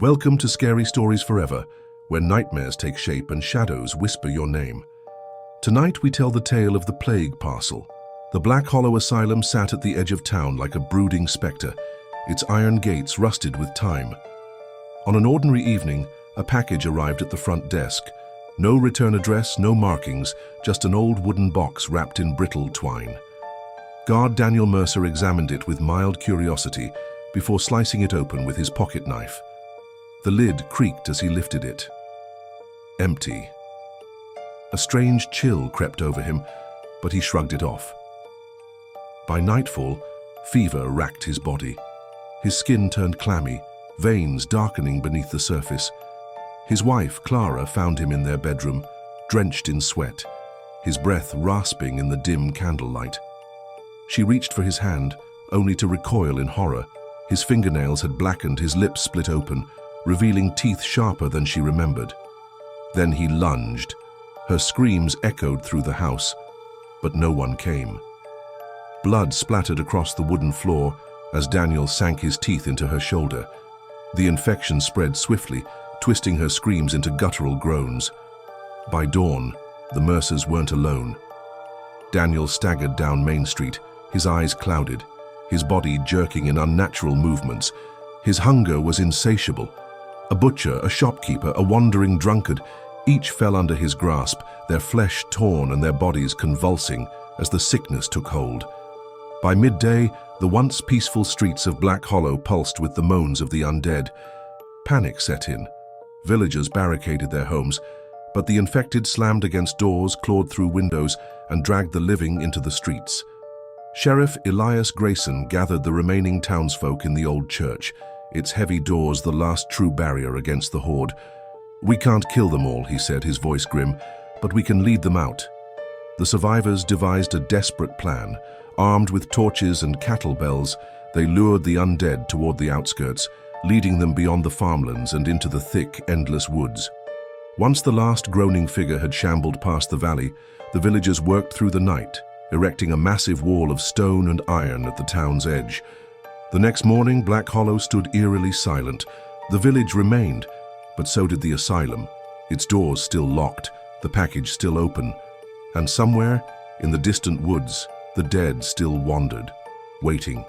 Welcome to Scary Stories Forever, where nightmares take shape and shadows whisper your name. Tonight we tell the tale of the Plague Parcel. The Black Hollow Asylum sat at the edge of town like a brooding spectre, its iron gates rusted with time. On an ordinary evening, a package arrived at the front desk. No return address, no markings, just an old wooden box wrapped in brittle twine. Guard Daniel Mercer examined it with mild curiosity before slicing it open with his pocket knife. The lid creaked as he lifted it. Empty. A strange chill crept over him, but he shrugged it off. By nightfall, fever racked his body. His skin turned clammy, veins darkening beneath the surface. His wife, Clara, found him in their bedroom, drenched in sweat, his breath rasping in the dim candlelight. She reached for his hand, only to recoil in horror. His fingernails had blackened, his lips split open, revealing teeth sharper than she remembered. Then he lunged. Her screams echoed through the house, but no one came. Blood splattered across the wooden floor as Daniel sank his teeth into her shoulder. The infection spread swiftly, twisting her screams into guttural groans. By dawn, the Mercers weren't alone. Daniel staggered down Main Street, his eyes clouded, his body jerking in unnatural movements. His hunger was insatiable. A butcher, a shopkeeper, a wandering drunkard, each fell under his grasp, their flesh torn and their bodies convulsing as the sickness took hold. By midday, the once peaceful streets of Black Hollow pulsed with the moans of the undead. Panic set in. Villagers barricaded their homes, but the infected slammed against doors, clawed through windows, and dragged the living into the streets. Sheriff Elias Grayson gathered the remaining townsfolk in the old church, its heavy doors the last true barrier against the horde. "We can't kill them all," he said, his voice grim, "but we can lead them out." The survivors devised a desperate plan. Armed with torches and cattle bells, they lured the undead toward the outskirts, leading them beyond the farmlands and into the thick, endless woods. Once the last groaning figure had shambled past the valley, the villagers worked through the night, erecting a massive wall of stone and iron at the town's edge. The next morning, Black Hollow stood eerily silent. The village remained, but so did the asylum, its doors still locked, the package still open. And somewhere, in the distant woods, the dead still wandered, waiting.